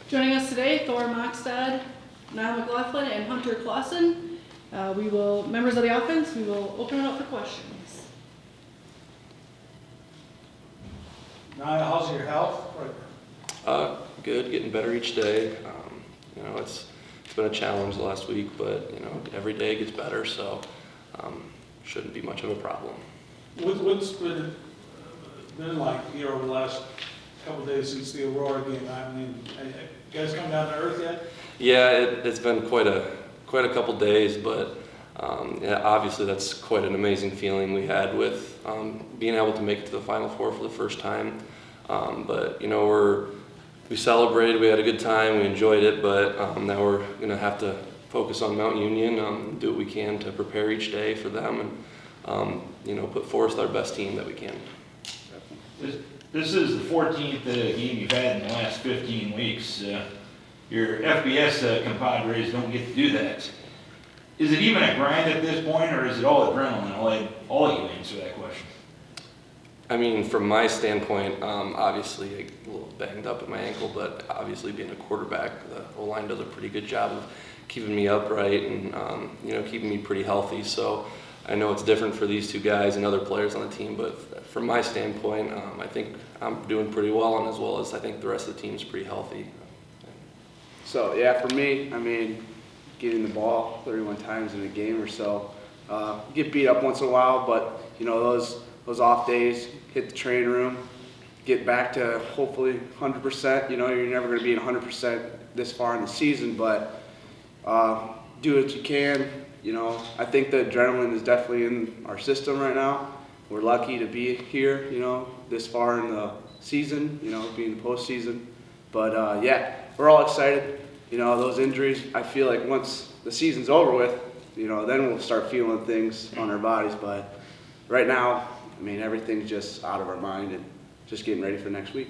Joining us today, Thor Mockstad, Niall McLaughlin, and Hunter Clausen. Members of the offense, we will open it up for questions. Niall, how's your health? Good, getting better each day. It's been a challenge the last week, but every day gets better, so shouldn't be much of a problem. What's been like here over the last couple of days since the Aurora game? I mean, you guys come down to earth yet? Yeah, it's been quite a couple days, but obviously that's quite an amazing feeling we had with being able to make it to the Final Four for the first time. But we celebrated, we had a good time, we enjoyed it, but now we're going to have to focus on Mount Union, do what we can to prepare each day for them, and put forth our best team that we can. This is the 14th game you've had in the last 15 weeks. Your FBS compadres don't get to do that. Is it even a grind at this point, or is it all adrenaline? All you answer that question. I mean, from my standpoint, obviously a little banged up at my ankle, but obviously being a quarterback, the O-line does a pretty good job of keeping me upright and keeping me pretty healthy. So I know it's different for these two guys and other players on the team, but from my standpoint, I think I'm doing pretty well, and as well as I think the rest of the team's pretty healthy. So yeah, for me, I mean, getting the ball 31 times in a game or so, get beat up once in a while, but those off days, hit the training room, get back to hopefully 100%. You're never going to be at 100% this far in the season, but do what you can. I think the adrenaline is definitely in our system right now. We're lucky to be here, this far in the season, being the postseason. But yeah, we're all excited. Those injuries, I feel like once the season's over with, then we'll start feeling things on our bodies. But right now, I mean, everything's just out of our mind and just getting ready for next week.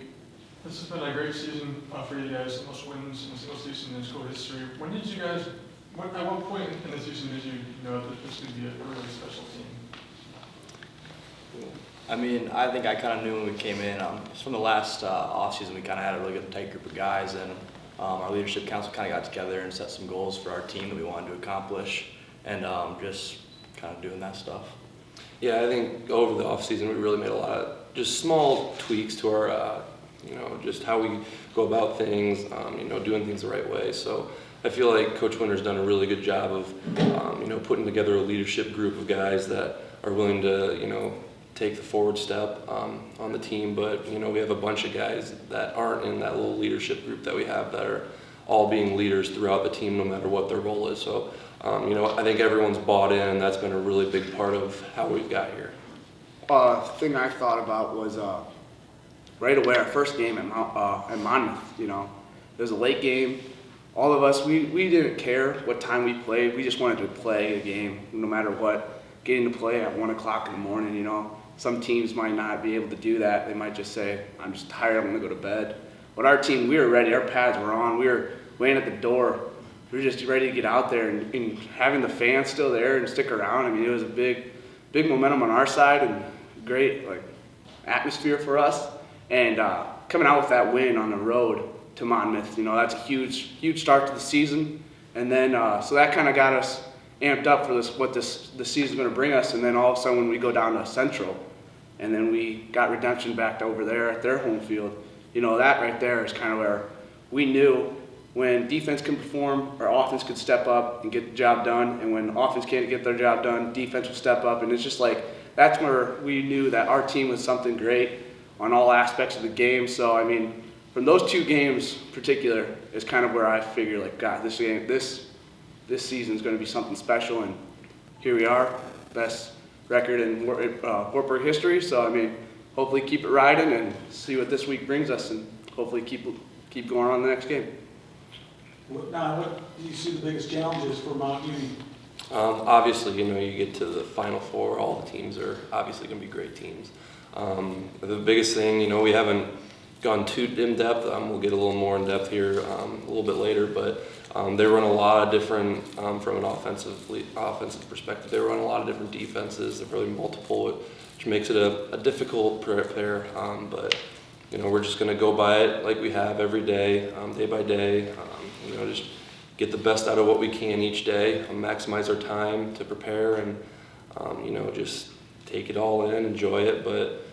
This has been a great season for you guys, the most wins in a single season in school history. At what point in the season did you know that this would be a really special team? I mean, I think I kind of knew when we came in. From the last offseason, we kind of had a really good tight group of guys, and our leadership council kind of got together and set some goals for our team that we wanted to accomplish, and just kind of doing that stuff. Yeah, I think over the offseason we really made a lot of just small tweaks to our, just how we go about things, doing things the right way. So I feel like Coach Winter's done a really good job of, putting together a leadership group of guys that are willing to, take the forward step on the team. But, we have a bunch of guys that aren't in that little leadership group that we have that are all being leaders throughout the team no matter what their role is. So, I think everyone's bought in, and that's been a really big part of how we've got here. Thing I thought about was right away our first game at Monmouth. It was a late game. All of us, we didn't care what time we played. We just wanted to play a game, no matter what. Getting to play at 1 o'clock in the morning, some teams might not be able to do that. They might just say, "I'm just tired. I'm going to go to bed." But our team, we were ready. Our pads were on. We were waiting at the door. We were just ready to get out there, and having the fans still there and stick around. I mean, it was a big momentum on our side and great atmosphere for us. And coming out with that win on the road to Monmouth, that's a huge start to the season. And then so that kind of got us amped up for the season's going to bring us. And then all of a sudden when we go down to Central, and then we got Redemption back over there at their home field, that right there is kind of where we knew when defense can perform, our offense could step up and get the job done. And when offense can't get their job done, defense will step up. And it's just that's where we knew that our team was something great on all aspects of the game. So, I mean, from those two games in particular is kind of where I figure, God, this season is going to be something special. And here we are, best record in Wartburg history. So, I mean, hopefully keep it riding and see what this week brings us, and hopefully keep going on the next game. Now, what do you see the biggest challenges for Mount Union? Obviously, you get to the Final Four, all the teams are obviously going to be great teams. The biggest thing, we haven't gone too in-depth. We'll get a little more in-depth here a little bit later, but they run a lot of different, from an offensive perspective, they run a lot of different defenses. They're really multiple, which makes it a difficult prepare. But, we're just going to go by it like we have every day, day by day. Just get the best out of what we can each day, maximize our time to prepare, and just take it all in, enjoy it, but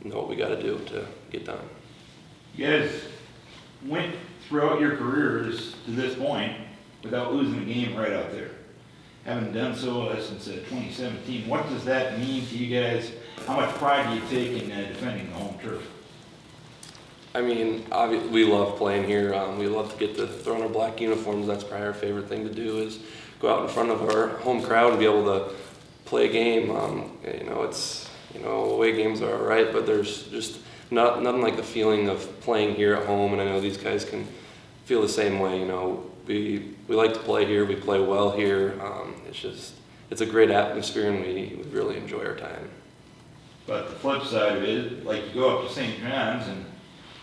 know what we got to do to get done. You guys went throughout your careers to this point without losing a game right out there. Haven't done so since 2017. What does that mean to you guys? How much pride do you take in defending the home turf? I mean, we love playing here. We love to get to throw on our black uniforms. That's probably our favorite thing to do, is go out in front of our home crowd and be able to play a game. Away games are all right, but there's just nothing like the feeling of playing here at home. And I know these guys can feel the same way. We like to play here. We play well here. It's a great atmosphere, and we really enjoy our time. But the flip side of it, like you go up to St. John's and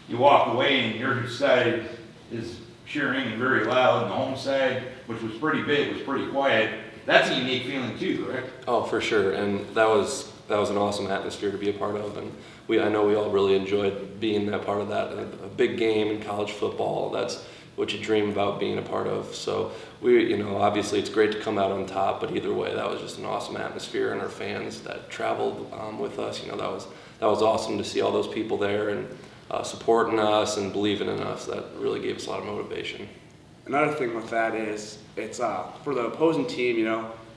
you walk away and your side is cheering and very loud, and the home side, which was pretty big, was pretty quiet. That's a unique feeling too, correct? Oh, for sure, and that was an awesome atmosphere to be a part of, and I know we all really enjoyed being that part of that. A big game in college football, that's what you dream about being a part of. So obviously it's great to come out on top, but either way, that was just an awesome atmosphere, and our fans that traveled with us, that was awesome to see all those people there and supporting us and believing in us. That really gave us a lot of motivation. Another thing with that is it's for the opposing team,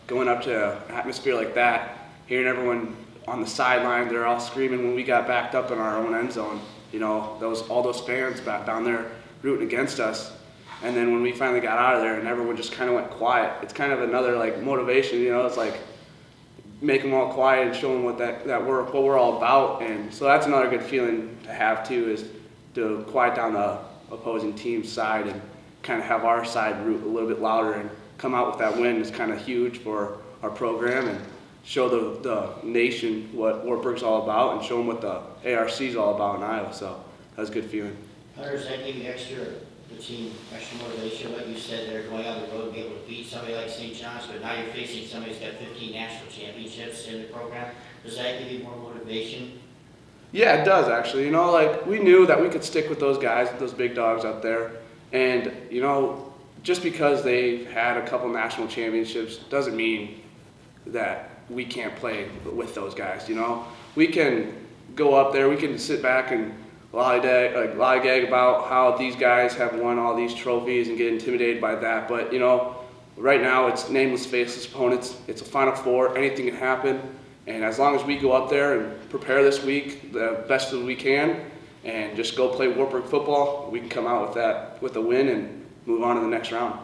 going up to an atmosphere like that, hearing everyone on the sideline, they're all screaming when we got backed up in our own end zone. All those fans back down there rooting against us. And then when we finally got out of there and everyone just kind of went quiet, it's kind of another motivation. It's like make them all quiet and show them what we're all about. And so that's another good feeling to have too, is to quiet down the opposing team's side and kind of have our side root a little bit louder, and come out with that win is kind of huge for our program, and show the nation what Wartburg's all about, and show them what the ARC is all about in Iowa. So that was a good feeling. Hunter, does that give you the team extra motivation? Like you said, they're going on the road and be able to beat somebody like St. John's, but now you're facing somebody who's got 15 national championships in the program. Does that give you more motivation? Yeah, it does actually. We knew that we could stick with those guys, those big dogs out there. And, just because they've had a couple national championships doesn't mean that we can't play with those guys, We can go up there, we can sit back and lollygag about how these guys have won all these trophies and get intimidated by that. But, right now it's nameless, faceless opponents. It's a Final Four. Anything can happen. And as long as we go up there and prepare this week the best that we can and just go play Warburg football, we can come out with a win and move on to the next round.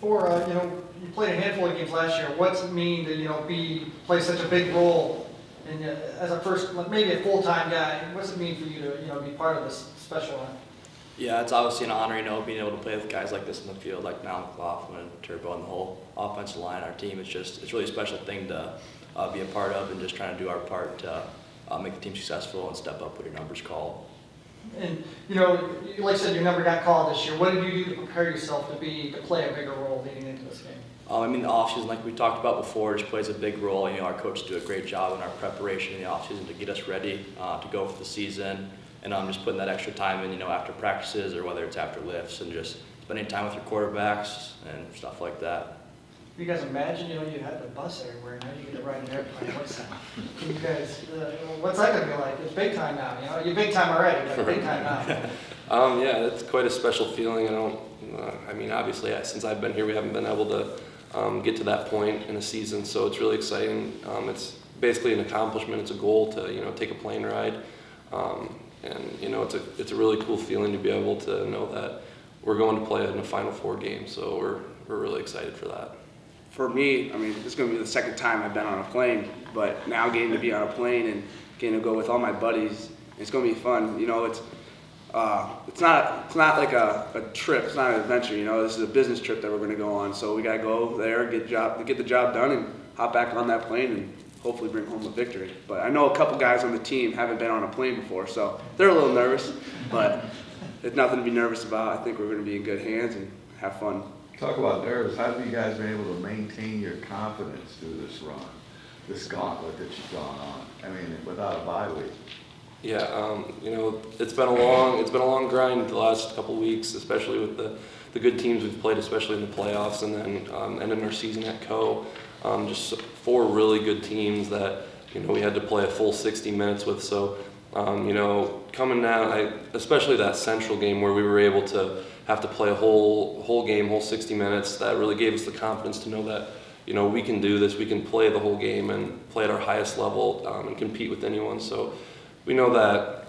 You played a handful of games last year. What's it mean to play such a big role and as a first, maybe a full-time guy? What's it mean for you to be part of this special run? Yeah, it's obviously an honor, being able to play with guys like this in the field, like now McLaughlin and Turbo and the whole offensive line, our team. It's really a special thing to be a part of, and just trying to do our part to make the team successful and step up when your number's called. And like I said, your number got called this year. What did you do to prepare yourself to play a bigger role leading into this game? The offseason, like we talked about before, just plays a big role. Our coaches do a great job in our preparation in the offseason to get us ready to go for the season. And just putting that extra time in, after practices or whether it's after lifts, and just spending time with your quarterbacks and stuff like that. You guys imagine, you had the bus everywhere, now you get to ride an airplane. What's that going to be like? It's big time now, You're big time already, but big time now. Yeah, it's quite a special feeling. Obviously, since I've been here, we haven't been able to get to that point in a season, so it's really exciting. It's basically an accomplishment. It's a goal to, take a plane ride. It's a really cool feeling to be able to know that we're going to play in a Final Four game, so we're really excited for that. For me, this is going to be the second time I've been on a plane, but now getting to be on a plane and getting to go with all my buddies, it's going to be fun. It's not like a trip. It's not an adventure. This is a business trip that we're going to go on. So we got to go there, get the job done, and hop back on that plane and hopefully bring home a victory. But I know a couple guys on the team haven't been on a plane before, so they're a little nervous. But it's nothing to be nervous about. I think we're going to be in good hands and have fun. Talk about nerves. How have you guys been able to maintain your confidence through this run, this gauntlet that you've gone on? Without a bye week. Yeah, you know, it's been a long grind the last couple of weeks, especially with the good teams we've played, especially in the playoffs, and then ending our season at Co. Just 4 really good teams that, you know, we had to play a full 60 minutes with. So, you know, coming down, especially that Central game where we were able to have to play a whole game, whole 60 minutes, that really gave us the confidence to know that, you know, we can do this, we can play the whole game and play at our highest level and compete with anyone. So we know that,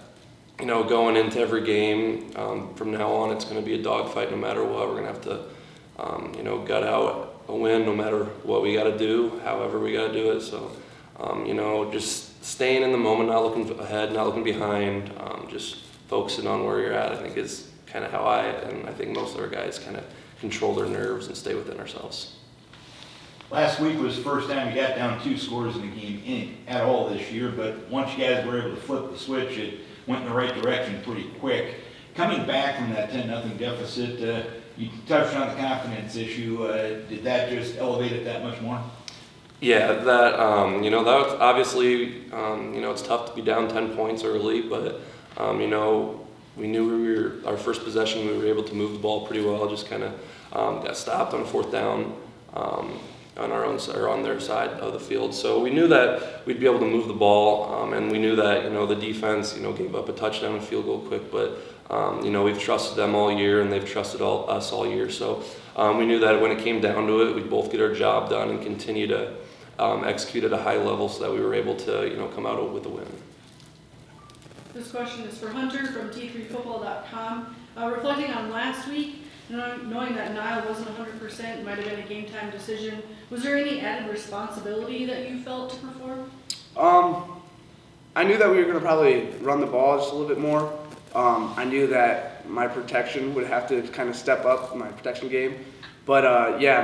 you know, going into every game from now on, it's going to be a dogfight no matter what. We're going to have to, you know, gut out a win no matter what we got to do, however we got to do it. So, you know, just staying in the moment, not looking ahead, not looking behind, just focusing on where you're at, I think is kind of how I think most of our guys kind of control their nerves and stay within ourselves. Last week was the first time we got down 2 scores in the game at all this year, but once you guys were able to flip the switch, it went in the right direction pretty quick. Coming back from that 10-0 deficit, you touched on the confidence issue. Did that just elevate it that much more? Yeah, that, you know, that was obviously, you know, it's tough to be down 10 points early, but, you know, we knew our first possession, we were able to move the ball pretty well, just kind of got stopped on 4th down on our own or on their side of the field. So we knew that we'd be able to move the ball, and we knew that, you know, the defense, you know, gave up a touchdown and field goal quick, but, you know, we've trusted them all year and they've trusted us all year. So we knew that when it came down to it, we'd both get our job done and continue to execute at a high level so that we were able to, you know, come out with a win. This question is for Hunter from T3Football.com. Reflecting on last week, knowing that Niall wasn't 100%, might have been a game time decision, was there any added responsibility that you felt to perform? I knew that we were going to probably run the ball just a little bit more. I knew that my protection would have to kind of step up, my protection game. But yeah,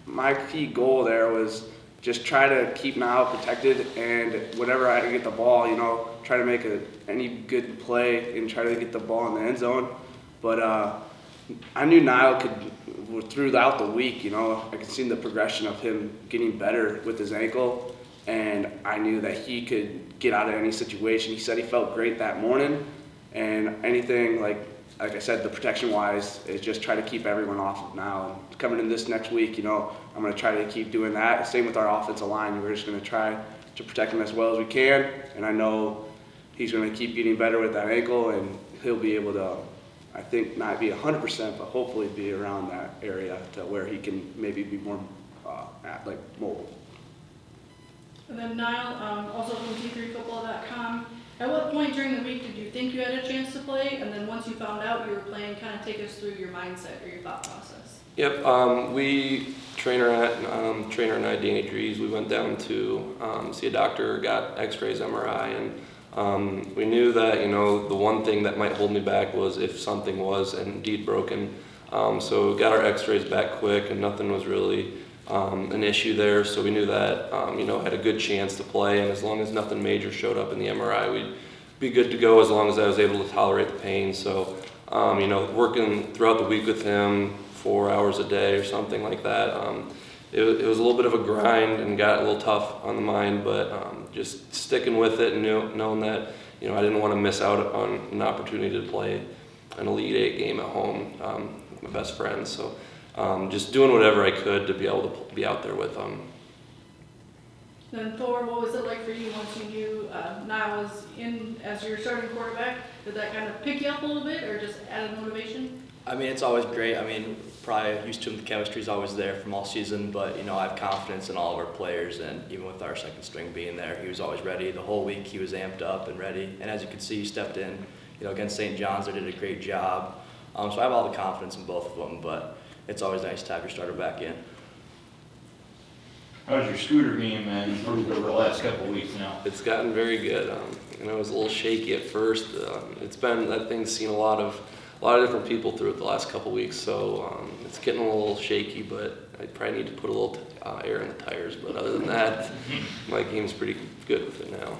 my key goal there was just try to keep Niall protected, and whenever I get the ball, you know, try to make any good play and try to get the ball in the end zone. But I knew Niall could, throughout the week, you know, I could see the progression of him getting better with his ankle, and I knew that he could get out of any situation. He said he felt great that morning, and anything, like I said, the protection-wise, is just try to keep everyone off of Niall. And coming in this next week, you know, I'm going to try to keep doing that. Same with our offensive line. We're just going to try to protect him as well as we can, and I know he's going to keep getting better with that ankle, and he'll be able to, I think, not be 100%, but hopefully be around that area to where he can maybe be more mobile. And then Niall, also from T3Football.com, at what point during the week did you think you had a chance to play? And then once you found out you were playing, kind of take us through your mindset or your thought process. Yep, we, trainer and I, Danny Drees, we went down to see a doctor, got x-rays, MRI, and we knew that, you know, the one thing that might hold me back was if something was indeed broken. So we got our x-rays back quick and nothing was really an issue there. So we knew that, you know, had a good chance to play, and as long as nothing major showed up in the MRI, we'd be good to go as long as I was able to tolerate the pain. So, you know, working throughout the week with him, 4 hours a day or something like that, it was a little bit of a grind and got a little tough on the mind, but just sticking with it and knowing that, you know, I didn't want to miss out on an opportunity to play an Elite 8 game at home with my best friends. So just doing whatever I could to be able to be out there with them. Then Thor, what was it like for you once you knew Niall was in as your starting quarterback? Did that kind of pick you up a little bit or just added motivation? I mean, it's always great. I mean, probably used to him, the chemistry's always there from all season, but, you know, I have confidence in all of our players, and even with our second string being there, he was always ready. The whole week he was amped up and ready, and as you can see, he stepped in, you know, against St. John's. They did a great job. So I have all the confidence in both of them, but it's always nice to have your starter back in. How's your scooter game improved over the last couple of weeks now? It's gotten very good. You know, it was a little shaky at first. It's been, that thing's seen a lot of different people through it the last couple of weeks, so it's getting a little shaky, but I probably need to put a little air in the tires. But other than that, my game's pretty good with it now.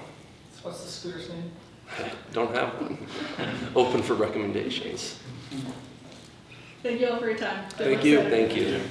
What's the scooter's name? I don't have one. Open for recommendations. Thank you all for your time. Thank you. Thank you.